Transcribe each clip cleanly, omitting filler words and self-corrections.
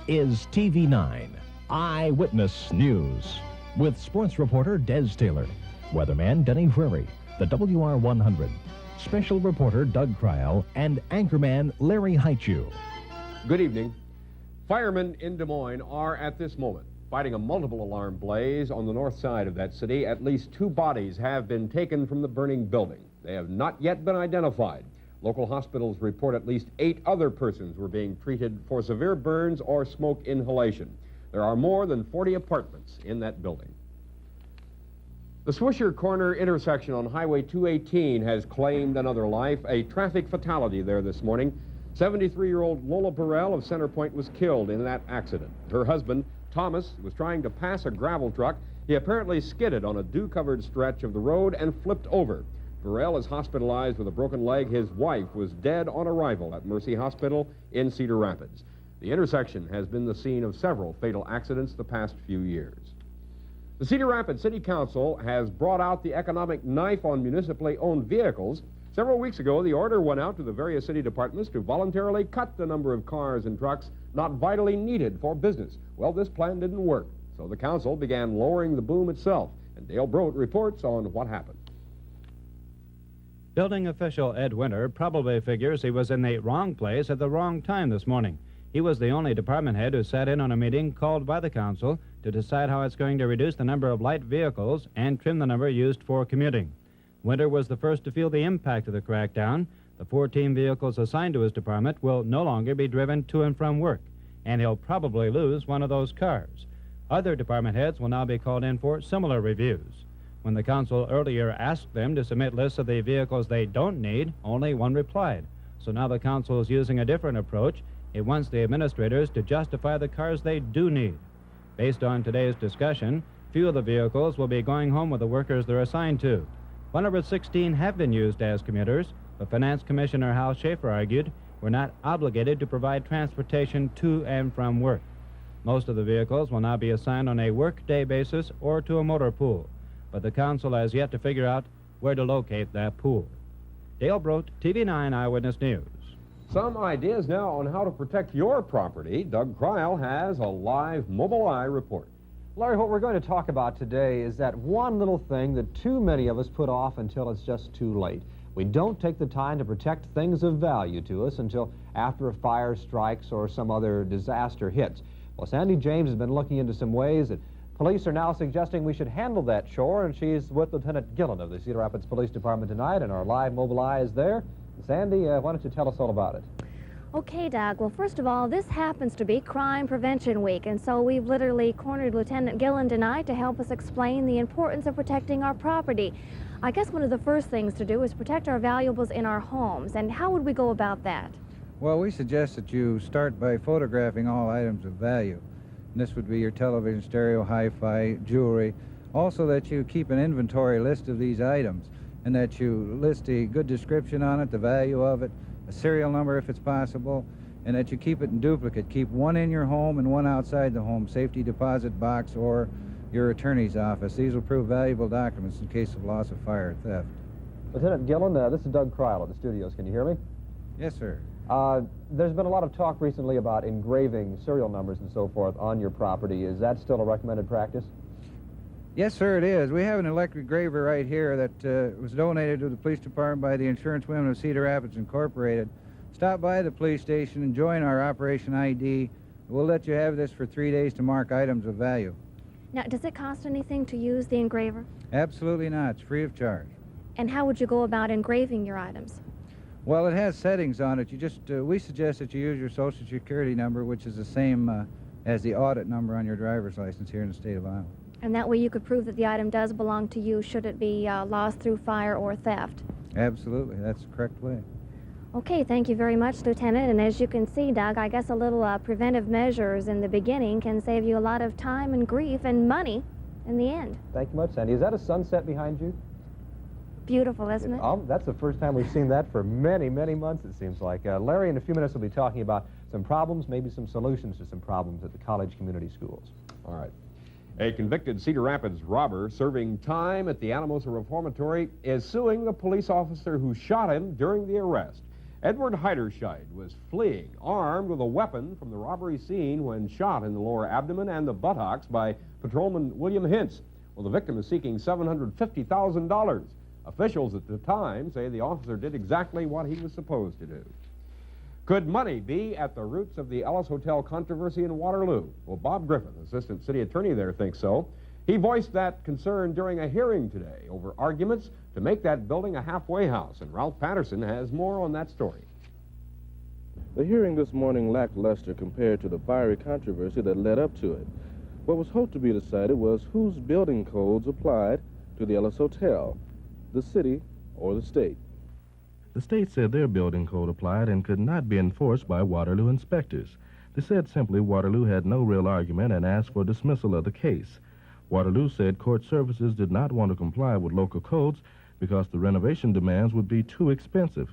is TV9 Eyewitness News with sports reporter Des Taylor, weatherman Denny Frary, the WR100, special reporter Doug Krile, and anchorman Larry Hightchew. Good evening. Firemen in Des Moines are at this moment fighting a multiple alarm blaze on the north side of that city. At least 2 bodies have been taken from the burning building. They have not yet been identified. Local hospitals report at least 8 other persons were being treated for severe burns or smoke inhalation. There are more than 40 apartments in that building. The Swisher Corner intersection on Highway 218 has claimed another life, a traffic fatality there this morning. 73-year-old Lola Burrell of Center Point was killed in that accident. Her husband, Thomas, was trying to pass a gravel truck. He apparently skidded on a dew-covered stretch of the road and flipped over. Burrell is hospitalized with a broken leg. His wife was dead on arrival at Mercy Hospital in Cedar Rapids. The intersection has been the scene of several fatal accidents the past few years. The Cedar Rapids City Council has brought out the economic knife on municipally owned vehicles. Several weeks ago, the order went out to the various city departments to voluntarily cut the number of cars and trucks not vitally needed for business. Well, this plan didn't work, so the council began lowering the boom itself. And Dale Brote reports on what happened. Building official Ed Winter probably figures he was in the wrong place at the wrong time this morning. He was the only department head who sat in on a meeting called by the council to decide how it's going to reduce the number of light vehicles and trim the number used for commuting. Winter was the first to feel the impact of the crackdown. The 14 vehicles assigned to his department will no longer be driven to and from work, and he'll probably lose one of those cars. Other department heads will now be called in for similar reviews. When the council earlier asked them to submit lists of the vehicles they don't need, only one replied. So now the council is using a different approach. It wants the administrators to justify the cars they do need. Based on today's discussion, few of the vehicles will be going home with the workers they're assigned to. 116 have been used as commuters, but Finance Commissioner Hal Schaefer argued we're not obligated to provide transportation to and from work. Most of the vehicles will now be assigned on a work-day basis or to a motor pool, but the council has yet to figure out where to locate that pool. Dale Brote, TV9 Eyewitness News. Some ideas now on how to protect your property. Doug Krile has a live Mobile Eye report. Larry, what we're going to talk about today is that one little thing that too many of us put off until it's just too late. We don't take the time to protect things of value to us until after a fire strikes or some other disaster hits. Well, Sandy James has been looking into some ways that police are now suggesting we should handle that chore, and she's with Lieutenant Gillen of the Cedar Rapids Police Department tonight, and our live Mobile Eye is there. Sandy, why don't you tell us all about it? Okay, Doug. Well, first of all, this happens to be Crime Prevention Week, and so we've literally cornered Lieutenant Gillen tonight to help us explain the importance of protecting our property. I guess one of the first things to do is protect our valuables in our homes, and how would we go about that? Well, we suggest that you start by photographing all items of value. And this would be your television, stereo, hi-fi, jewelry. Also that you keep an inventory list of these items, and that you list a good description on it, the value of it, a serial number if it's possible, and that you keep it in duplicate. Keep one in your home and one outside the home, safety deposit box or your attorney's office. These will prove valuable documents in case of loss of fire or theft. Lieutenant Gillen, this is Doug Krile at the studios. Can you hear me? Yes, sir. There's been a lot of talk recently about engraving serial numbers and so forth on your property. Is that still a recommended practice? Yes, sir, it is. We have an electric graver right here that was donated to the police department by the Insurance Women of Cedar Rapids Incorporated. Stop by the police station and join our Operation ID. We'll let you have this for 3 days to mark items of value. Now, does it cost anything to use the engraver? Absolutely not. It's free of charge. And how would you go about engraving your items? Well, it has settings on it. We suggest that you use your Social Security number, which is the same as the audit number on your driver's license here in the state of Iowa. And that way you could prove that the item does belong to you should it be lost through fire or theft. Absolutely. That's the correct way. Okay, thank you very much, Lieutenant. And as you can see, Doug, I guess a little preventive measures in the beginning can save you a lot of time and grief and money in the end. Thank you much, Sandy. Is that a sunset behind you? Beautiful, isn't it? That's the first time we've seen that for many, many months, it seems like. Larry, in a few minutes, will be talking about some problems, maybe some solutions to some problems at the college community schools. All right. A convicted Cedar Rapids robber serving time at the Alamosa Reformatory is suing the police officer who shot him during the arrest. Edward Heyderscheid was fleeing, armed with a weapon from the robbery scene when shot in the lower abdomen and the buttocks by patrolman William Hintz. Well, the victim is seeking $750,000. Officials at the time say the officer did exactly what he was supposed to do. Could money be at the roots of the Ellis Hotel controversy in Waterloo? Well, Bob Griffin, assistant city attorney there, thinks so. He voiced that concern during a hearing today over arguments to make that building a halfway house, and Ralph Patterson has more on that story. The hearing this morning lacked luster compared to the fiery controversy that led up to it. What was hoped to be decided was whose building codes applied to the Ellis Hotel, the city or the state. The state said their building code applied and could not be enforced by Waterloo inspectors. They said simply Waterloo had no real argument and asked for dismissal of the case. Waterloo said court services did not want to comply with local codes because the renovation demands would be too expensive.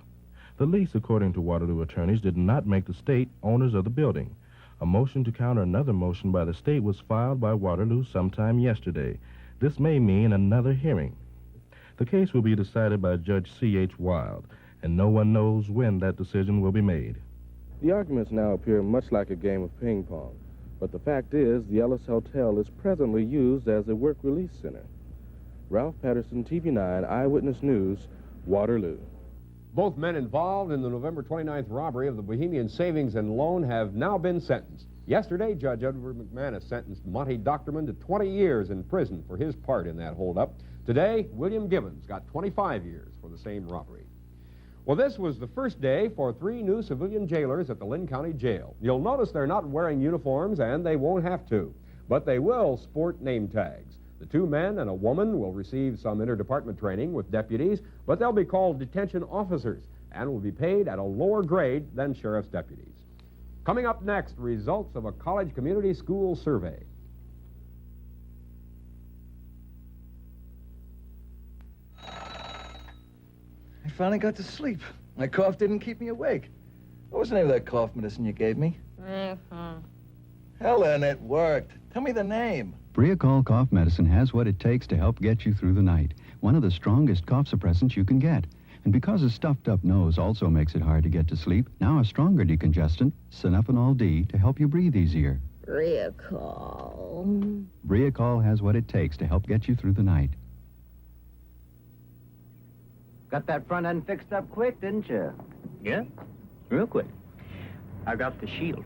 The lease, according to Waterloo attorneys, did not make the state owners of the building. A motion to counter another motion by the state was filed by Waterloo sometime yesterday. This may mean another hearing. The case will be decided by Judge C.H. Wild, and no one knows when that decision will be made. The arguments now appear much like a game of ping pong, but the fact is the Ellis Hotel is presently used as a work release center. Ralph Patterson, TV9 Eyewitness News, Waterloo. Both men involved in the November 29th robbery of the Bohemian Savings and Loan have now been sentenced. Yesterday, Judge Edward McManus sentenced Monty Doctorman to 20 years in prison for his part in that holdup. Today, William Gibbons got 25 years for the same robbery. Well, this was the first day for 3 new civilian jailers at the Lynn County Jail. You'll notice they're not wearing uniforms, and they won't have to, but they will sport name tags. The 2 men and a woman will receive some interdepartment training with deputies, but they'll be called detention officers and will be paid at a lower grade than sheriff's deputies. Coming up next, results of a college community school survey. I finally got to sleep. My cough didn't keep me awake. What was the name of that cough medicine you gave me? Helen, it worked. Tell me the name. Briacol cough medicine has what it takes to help get you through the night. One of the strongest cough suppressants you can get. And because a stuffed-up nose also makes it hard to get to sleep, now a stronger decongestant, Sinephenol D, to help you breathe easier. Briacol. Briacol has what it takes to help get you through the night. Got that front end fixed up quick, didn't you? Yeah, real quick. I got the shield.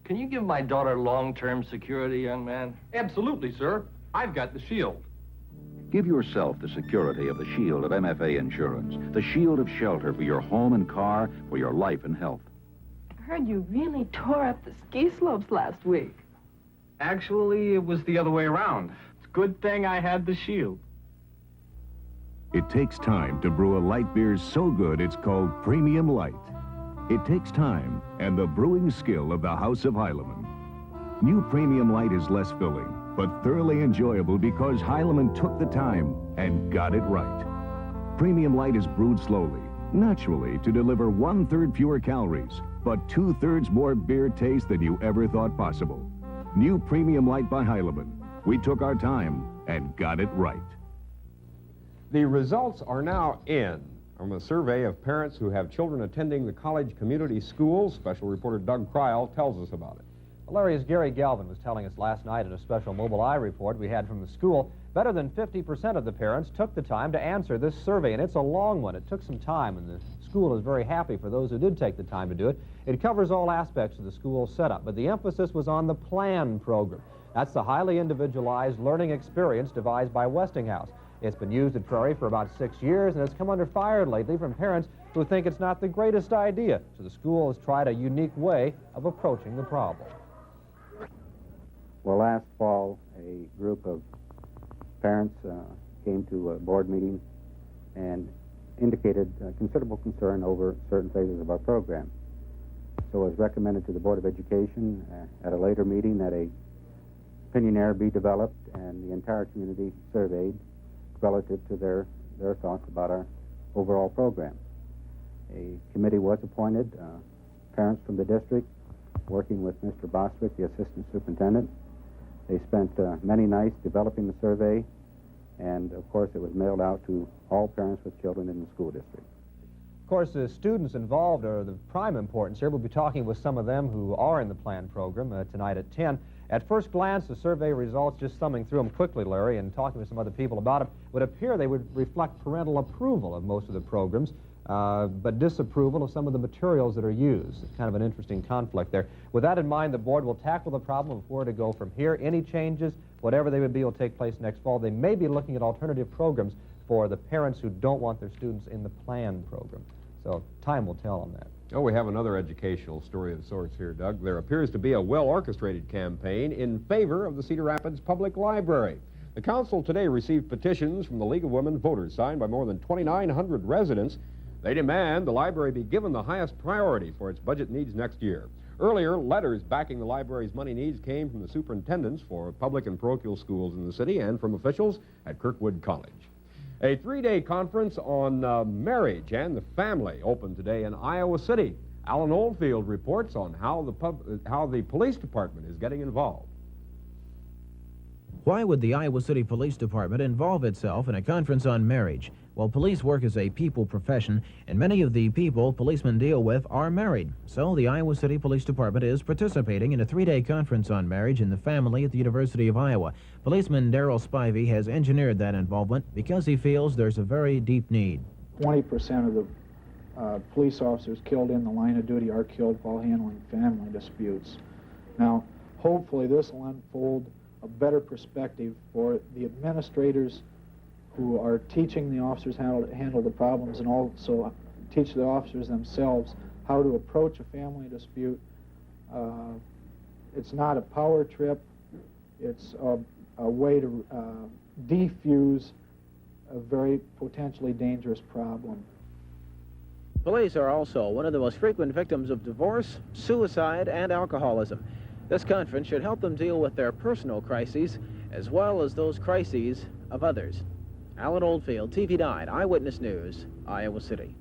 Can you give my daughter long-term security, young man? Absolutely, sir. I've got the shield. Give yourself the security of the shield of MFA Insurance, the shield of shelter for your home and car, for your life and health. I heard you really tore up the ski slopes last week. Actually, it was the other way around. It's a good thing I had the shield. It takes time to brew a light beer so good it's called Premium Light. It takes time and the brewing skill of the House of Heilemann. New Premium Light is less filling, but thoroughly enjoyable because Heilemann took the time and got it right. Premium Light is brewed slowly, naturally, to deliver 1/3 fewer calories, but 2/3 more beer taste than you ever thought possible. New Premium Light by Heilemann. We took our time and got it right. The results are now in from a survey of parents who have children attending the college community schools. Special reporter Doug Krile tells us about it. Larry's Gary Galvin was telling us last night in a special Mobile Eye report we had from the school, better than 50% of the parents took the time to answer this survey, and it's a long one. It took some time, and the school is very happy for those who did take the time to do it. It covers all aspects of the school setup, but the emphasis was on the PLAN program. That's the highly individualized learning experience devised by Westinghouse. It's been used at Frary for about 6 years, and it's come under fire lately from parents who think it's not the greatest idea. So the school has tried a unique way of approaching the problem. Well, last fall, a group of parents came to a board meeting and indicated considerable concern over certain phases of our program. So it was recommended to the Board of Education at a later meeting that a opinionaire be developed and the entire community surveyed relative to their thoughts about our overall program. A committee was appointed, parents from the district, working with Mr. Bostwick, the assistant superintendent. They spent many nights developing the survey, and of course it was mailed out to all parents with children in the school district. course, the students involved are the prime importance here. We'll be talking with some of them who are in the planned program tonight at 10. At first glance, the survey results, just thumbing through them quickly, Larry, and talking with some other people about them, would appear they would reflect parental approval of most of the programs, but disapproval of some of the materials that are used. It's kind of an interesting conflict there. With that in mind, the board will tackle the problem of where to go from here. Any changes, whatever they would be, will take place next fall. They may be looking at alternative programs for the parents who don't want their students in the planned program. So time will tell on that. Oh, we have another educational story of sorts here, Doug. There appears to be a well-orchestrated campaign in favor of the Cedar Rapids Public Library. The council today received petitions from the League of Women Voters signed by more than 2,900 residents. They demand the library be given the highest priority for its budget needs next year. Earlier, letters backing the library's money needs came from the superintendents for public and parochial schools in the city and from officials at Kirkwood College. A three-day conference on marriage and the family opened today in Iowa City. Alan Oldfield reports on how the police department is getting involved. Why would the Iowa City Police Department involve itself in a conference on marriage? Well, police work is a people profession, and many of the people policemen deal with are married. So the Iowa City Police Department is participating in a three-day conference on marriage and the family at the University of Iowa. Policeman Darrell Spivey has engineered that involvement because he feels there's a very deep need. 20% of the police officers killed in the line of duty are killed while handling family disputes. Now, hopefully this will unfold a better perspective for the administrators who are teaching the officers how to handle the problems, and also teach the officers themselves how to approach a family dispute. It's not a power trip. It's a way to defuse a very potentially dangerous problem. Police are also one of the most frequent victims of divorce, suicide, and alcoholism. This conference should help them deal with their personal crises as well as those crises of others. Alan Oldfield, TV9 Eyewitness News, Iowa City.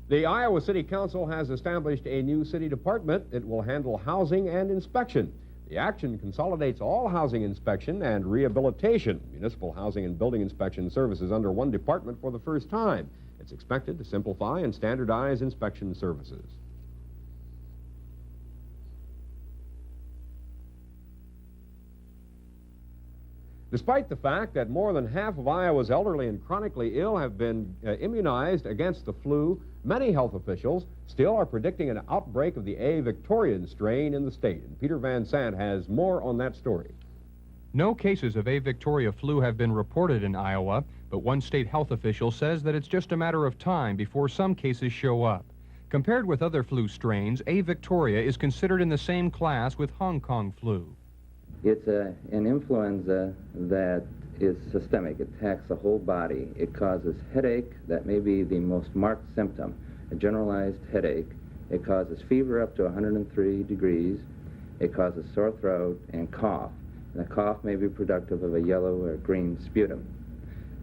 The Iowa City Council has established a new city department. It will handle housing and inspection. The action consolidates all housing inspection and rehabilitation, municipal housing and building inspection services under one department for the first time. It's expected to simplify and standardize inspection services. Despite the fact that more than half of Iowa's elderly and chronically ill have been immunized against the flu, many health officials still are predicting an outbreak of the A. Victorian strain in the state. And Peter Van Sant has more on that story. No cases of A. Victoria flu have been reported in Iowa, but one state health official says that it's just a matter of time before some cases show up. Compared with other flu strains, A. Victoria is considered in the same class with Hong Kong flu. It's an influenza that is systemic. It attacks the whole body. It causes headache. That may be the most marked symptom, a generalized headache. It causes fever up to 103 degrees. It causes sore throat and cough. And the cough may be productive of a yellow or green sputum.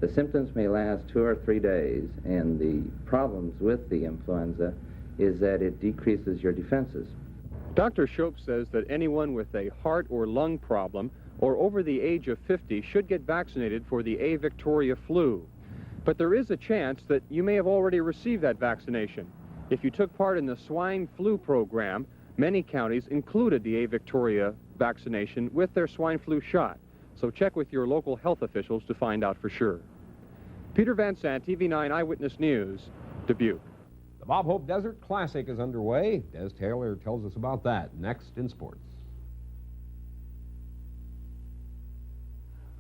The symptoms may last 2 or 3 days, and the problems with the influenza is that it decreases your defenses. Dr. Shope says that anyone with a heart or lung problem or over the age of 50 should get vaccinated for the A. Victoria flu. But there is a chance that you may have already received that vaccination. If you took part in the swine flu program, many counties included the A. Victoria vaccination with their swine flu shot. So check with your local health officials to find out for sure. Peter Van Sant, TV9 Eyewitness News, Dubuque. The Bob Hope Desert Classic is underway. Des Taylor tells us about that next in sports.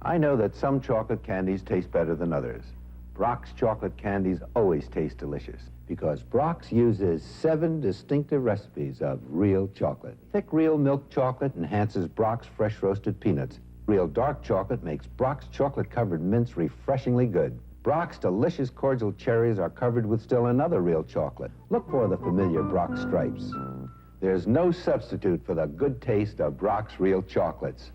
I know that some chocolate candies taste better than others. Brock's chocolate candies always taste delicious because Brock's uses 7 distinctive recipes of real chocolate. Thick real milk chocolate enhances Brock's fresh roasted peanuts. Real dark chocolate makes Brock's chocolate-covered mints refreshingly good. Brock's delicious cordial cherries are covered with still another real chocolate. Look for the familiar Brock's stripes. There's no substitute for the good taste of Brock's real chocolates.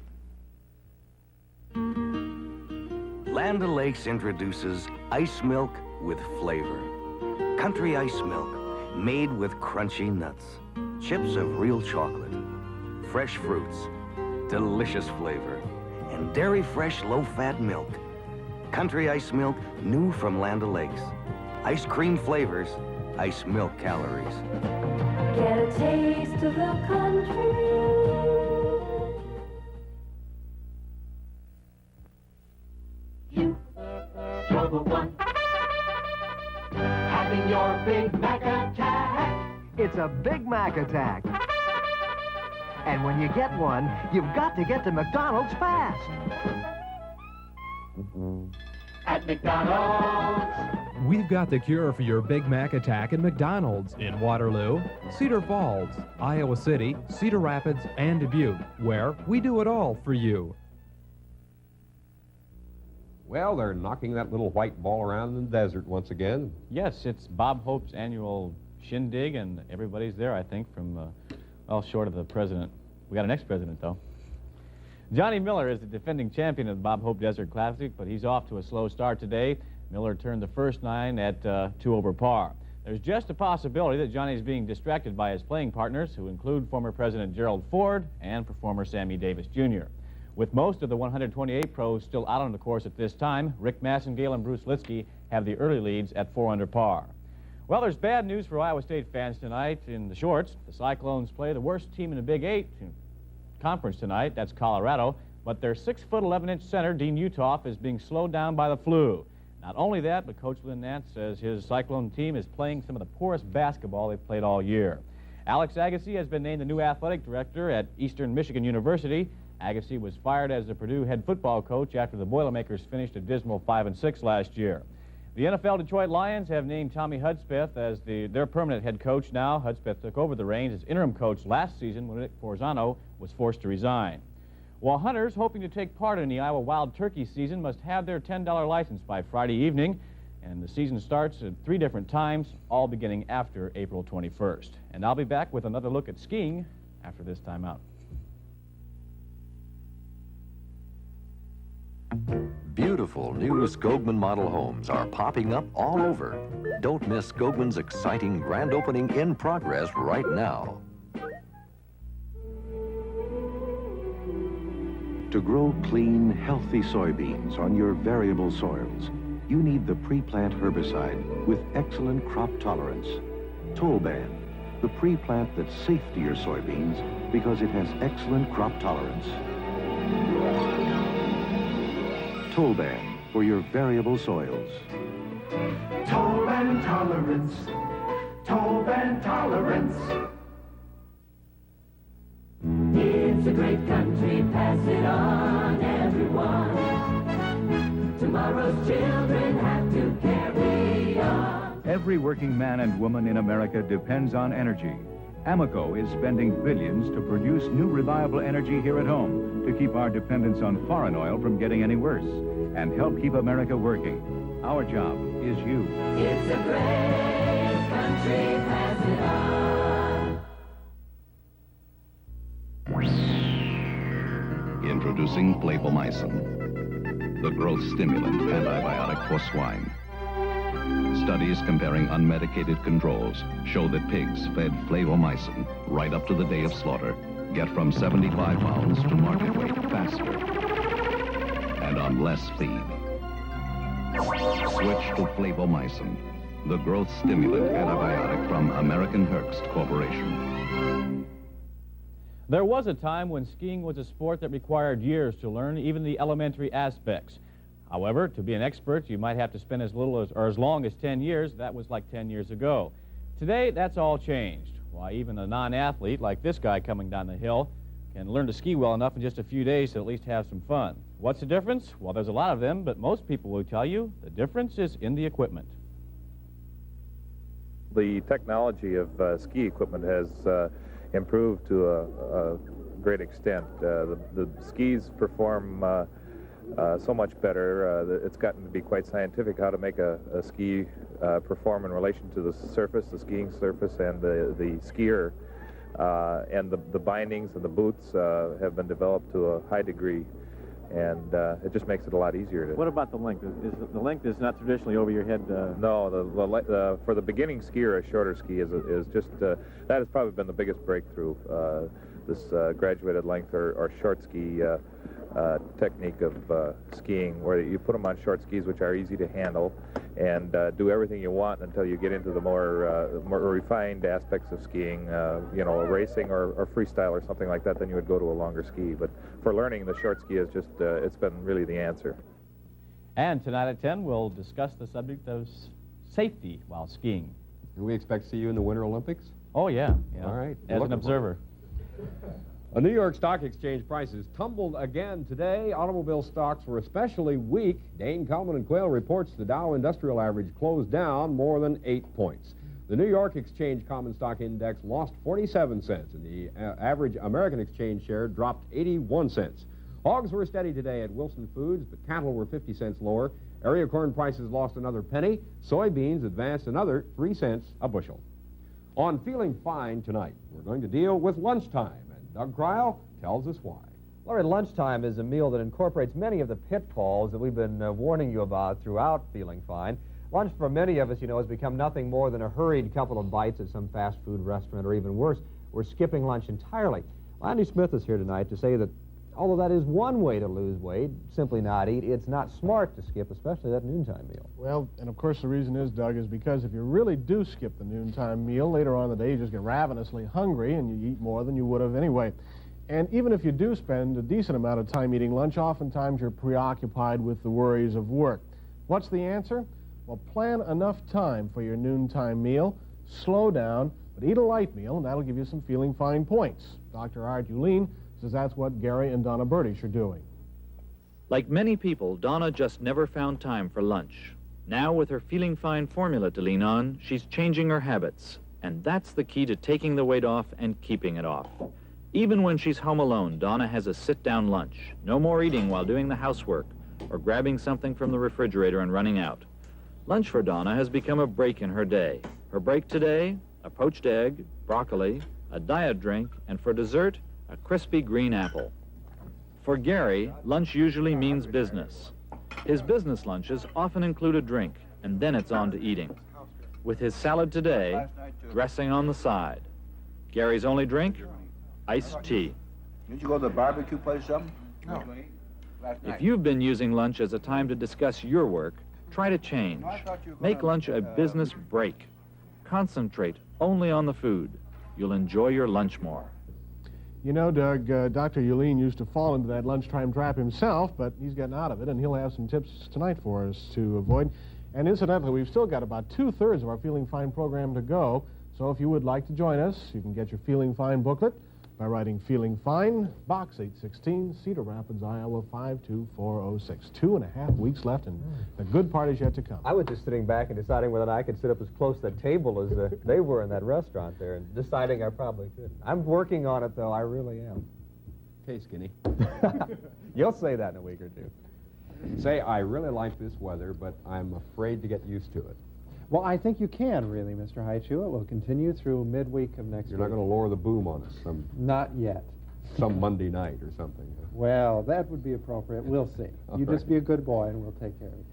Land O'Lakes introduces ice milk with flavor. Country ice milk, made with crunchy nuts, chips of real chocolate, fresh fruits, delicious flavor, and dairy-fresh low-fat milk. Country ice milk, new from Land O'Lakes. Ice cream flavors, ice milk calories. Get a taste of the country. You, you're the one. Having your Big Mac attack. It's a Big Mac attack. And when you get one, you've got to get to McDonald's fast. At McDonald's. We've got the cure for your Big Mac attack at McDonald's in Waterloo, Cedar Falls, Iowa City, Cedar Rapids, and Dubuque, where we do it all for you. Well, they're knocking that little white ball around in the desert once again. Yes, it's Bob Hope's annual shindig, and everybody's there, I think, from, well, short of the president. We got an ex-president, though. Johnny Miller is the defending champion of the Bob Hope Desert Classic, but he's off to a slow start today. Miller turned the first 9 at 2 over par. There's just a possibility that Johnny's being distracted by his playing partners, who include former President Gerald Ford and performer Sammy Davis Jr. With most of the 128 pros still out on the course at this time, Rick Massengale and Bruce Litsky have the early leads at 4 under par. Well, there's bad news for Iowa State fans tonight in the shorts. The Cyclones play the worst team in the Big 8 conference tonight. That's Colorado. But their 6'11" center, Dean Uthoff, is being slowed down by the flu. Not only that, but Coach Lynn Nance says his Cyclone team is playing some of the poorest basketball they've played all year. Alex Agassi has been named the new athletic director at Eastern Michigan University. Agassi was fired as the Purdue head football coach after the Boilermakers finished a dismal 5-6 last year. The NFL Detroit Lions have named Tommy Hudspeth as their permanent head coach now. Hudspeth took over the reins as interim coach last season when Nick Forzano was forced to resign. While hunters hoping to take part in the Iowa wild turkey season must have their $10 license by Friday evening, and the season starts at 3 different times, all beginning after April 21st. And I'll be back with another look at skiing after this time out. Beautiful new Skogman model homes are popping up all over. Don't miss Skogman's exciting grand opening in progress right now. To grow clean, healthy soybeans on your variable soils, you need the pre-plant herbicide with excellent crop tolerance. Tolban, the pre-plant that's safe to your soybeans because it has excellent crop tolerance. Tolban for your variable soils. Tolban tolerance. Tolban tolerance. It's a great country, pass it on, everyone. Tomorrow's children have to carry on. Every working man and woman in America depends on energy. Amoco is spending billions to produce new reliable energy here at home to keep our dependence on foreign oil from getting any worse and help keep America working. Our job is you. It's a great country, pass it on. Introducing Flavomycin, the growth stimulant antibiotic for swine. Studies comparing unmedicated controls show that pigs fed Flavomycin right up to the day of slaughter get from 75 pounds to market weight faster and on less feed. Switch to Flavomycin, the growth stimulant antibiotic from American Herbst Corporation. There was a time when skiing was a sport that required years to learn even the elementary aspects. However, to be an expert, you might have to spend as little as, or as long as 10 years. That was like 10 years ago. Today, that's all changed. Why, even a non-athlete like this guy coming down the hill can learn to ski well enough in just a few days to at least have some fun. What's the difference? Well, there's a lot of them, but most people will tell you the difference is in the equipment. The technology of ski equipment has improved to a great extent. The skis perform so much better. It's gotten to be quite scientific how to make a ski perform in relation to the surface, the skiing surface, and the skier. And the bindings and the boots have been developed to a high degree, and it just makes it a lot easier to... What about the length? The length is not traditionally over your head? No, for the beginning skier, a shorter ski is just... that has probably been the biggest breakthrough. This graduated length or short ski technique of skiing, where you put them on short skis, which are easy to handle, and do everything you want until you get into the more refined aspects of skiing, you know, racing or freestyle or something like that. Then you would go to a longer ski. But for learning, the short ski is just, it's been really the answer. And tonight at 10, we'll discuss the subject of safety while skiing. Can we expect to see you in the Winter Olympics? Oh, yeah. All right. As an observer. The New York Stock Exchange prices tumbled again today. Automobile stocks were especially weak. Dane Coleman and Quayle reports the Dow Industrial Average closed down more than 8 points. The New York Exchange Common Stock Index lost 47 cents, and the average American exchange share dropped 81 cents. Hogs were steady today at Wilson Foods, but cattle were 50 cents lower. Area corn prices lost another penny. Soybeans advanced another 3 cents a bushel. On Feeling Fine tonight, we're going to deal with lunchtime, and Doug Krile tells us why. Larry, lunchtime is a meal that incorporates many of the pitfalls that we've been warning you about throughout Feeling Fine. Lunch for many of us, you know, has become nothing more than a hurried couple of bites at some fast food restaurant, or even worse, we're skipping lunch entirely. Andy Smith is here tonight to say that although that is one way to lose weight, simply not eat, it's not smart to skip, especially that noontime meal. Well, and of course the reason is, Doug, is because if you really do skip the noontime meal, later on in the day you just get ravenously hungry and you eat more than you would have anyway. And even if you do spend a decent amount of time eating lunch, oftentimes you're preoccupied with the worries of work. What's the answer? Well, plan enough time for your noontime meal, slow down, but eat a light meal, and that'll give you some Feeling Fine points. Dr. Art Ulene says that's what Gary and Donna Burdish are doing. Like many people, Donna just never found time for lunch. Now, with her Feeling Fine formula to lean on, she's changing her habits. And that's the key to taking the weight off and keeping it off. Even when she's home alone, Donna has a sit-down lunch. No more eating while doing the housework or grabbing something from the refrigerator and running out. Lunch for Donna has become a break in her day. Her break today, a poached egg, broccoli, a diet drink, and for dessert, a crispy green apple. For Gary, lunch usually means business. His business lunches often include a drink, and then it's on to eating. With his salad today, dressing on the side. Gary's only drink, iced tea. Didn't you go to the barbecue place or something? No. If you've been using lunch as a time to discuss your work, try to change. Make lunch a business break. Concentrate only on the food. You'll enjoy your lunch more. You know, Doug, Dr. Ulene used to fall into that lunchtime trap himself, but he's getting out of it, and he'll have some tips tonight for us to avoid. And incidentally, we've still got about 2/3 of our Feeling Fine program to go, so if you would like to join us, you can get your Feeling Fine booklet by writing Feeling Fine, Box 816, Cedar Rapids, Iowa, 52406. 2.5 weeks left, and the good part is yet to come. I was just sitting back and deciding whether or not I could sit up as close to that table as they were in that restaurant there, and deciding I probably could. I'm working on it, though. I really am. Okay, Skinny. You'll say that in a week or two. Say, I really like this weather, but I'm afraid to get used to it. Well, I think you can, really, Mr. Hightchew. It will continue through midweek of next week. You're not going to lower the boom on us Not yet. some Monday night or something. Well, that would be appropriate. We'll see. You just be a good boy, and we'll take care of you.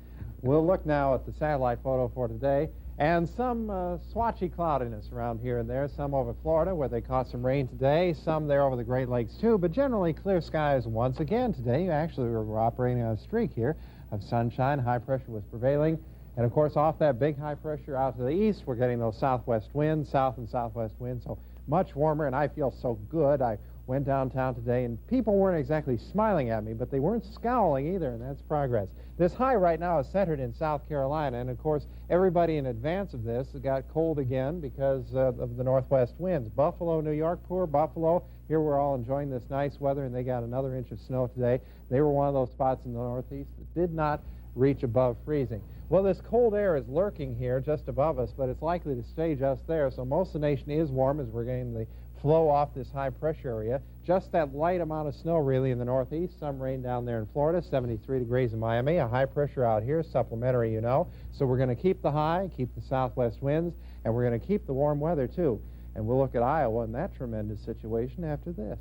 We'll look now at the satellite photo for today, and some swatchy cloudiness around here and there, some over Florida, where they caught some rain today, some there over the Great Lakes, too, but generally clear skies once again today. Actually, we're operating on a streak here of sunshine. High pressure was prevailing. And, of course, off that big high pressure out to the east, we're getting those southwest winds, south and southwest winds, so much warmer, and I feel so good. I went downtown today, and people weren't exactly smiling at me, but they weren't scowling either, and that's progress. This high right now is centered in South Carolina, and, of course, everybody in advance of this got cold again because of the northwest winds. Buffalo, New York, poor Buffalo. Here we're all enjoying this nice weather, and they got another inch of snow today. They were one of those spots in the northeast that did not reach above freezing. Well, this cold air is lurking here just above us, but it's likely to stay just there, so most of the nation is warm as we're getting the flow off this high pressure area. Just that light amount of snow, really, in the northeast. Some rain down there in Florida, 73 degrees in Miami. A high pressure out here, supplementary, you know. So we're going to keep the high, keep the southwest winds, and we're going to keep the warm weather, too. And we'll look at Iowa in that tremendous situation after this.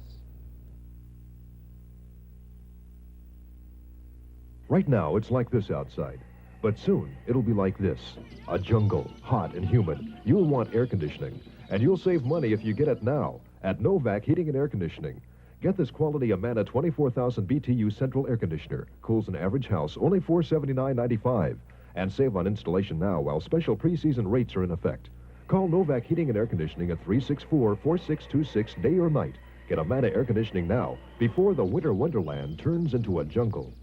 Right now, it's like this outside. But soon, it'll be like this. A jungle, hot and humid. You'll want air conditioning. And you'll save money if you get it now at Novak Heating and Air Conditioning. Get this quality Amana 24,000 BTU central air conditioner. Cools an average house, only $479.95. And save on installation now while special preseason rates are in effect. Call Novak Heating and Air Conditioning at 364-4626 day or night. Get Amana air conditioning now before the winter wonderland turns into a jungle.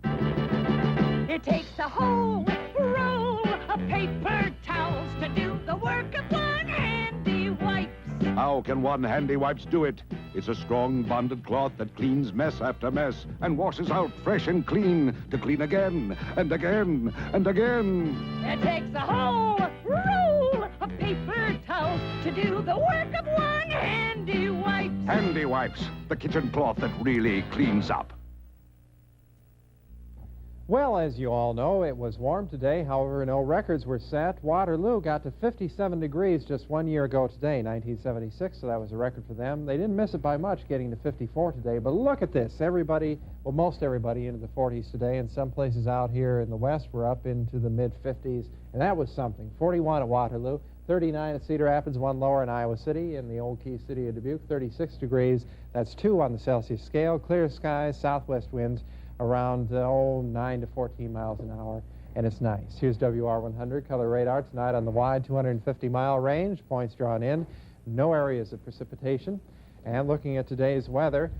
It takes a whole roll of paper towels to do the work of one handy wipes. How can one handy wipes do it? It's a strong bonded cloth that cleans mess after mess and washes out fresh and clean to clean again and again and again. It takes a whole roll of paper towels to do the work of one handy wipes. Handy wipes, the kitchen cloth that really cleans up. Well, as you all know, it was warm today. However, no records were set. Waterloo got to 57 degrees just 1 year ago today, 1976, so that was a record for them. They didn't miss it by much, getting to 54 today. But look at this. Everybody, well, most everybody into the 40s today, and some places out here in the west were up into the mid-50s, and that was something. 41 at Waterloo, 39 at Cedar Rapids, 1 lower in Iowa City, in the old key city of Dubuque, 36 degrees. That's 2 on the Celsius scale. Clear skies, southwest winds, around 9 to 14 miles an hour, and it's nice. Here's WR100 color radar tonight on the wide 250-mile range. Points drawn in. No areas of precipitation. And looking at today's weather,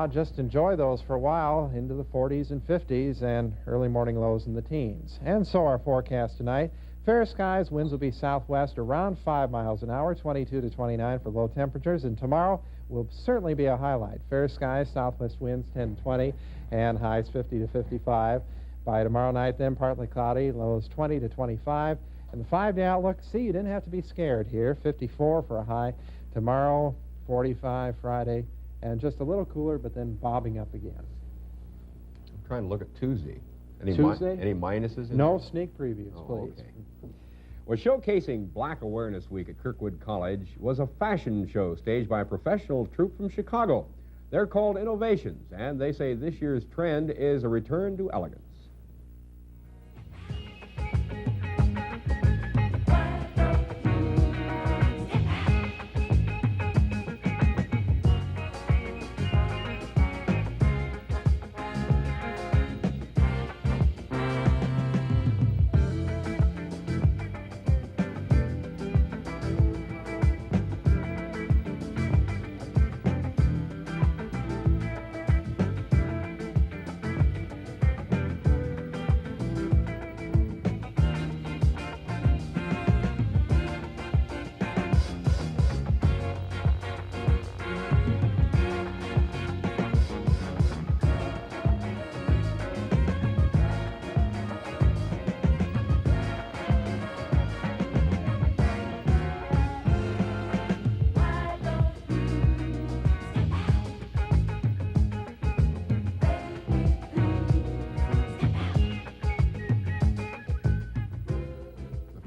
just enjoy those for a while into the 40s and 50s and early morning lows in the teens. And so our forecast tonight. Fair skies, winds will be southwest around 5 miles an hour, 22 to 29 for low temperatures. And tomorrow will certainly be a highlight. Fair skies, southwest winds 10 to 20, and highs 50 to 55. By tomorrow night, then, partly cloudy, lows 20 to 25. And the 5-day outlook, see, you didn't have to be scared here. 54 for a high. Tomorrow, 45 Friday, and just a little cooler, but then bobbing up again. I'm trying to look at Tuesday. Tuesday? Any minuses? No sneak previews, please. Okay. Well, showcasing Black Awareness Week at Kirkwood College was a fashion show staged by a professional troupe from Chicago. They're called Innovations, and they say this year's trend is a return to elegance.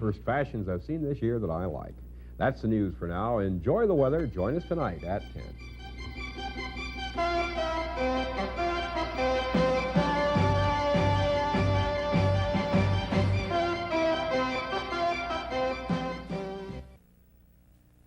First fashions I've seen this year that I like. That's the news for now. Enjoy the weather. Join us tonight at 10.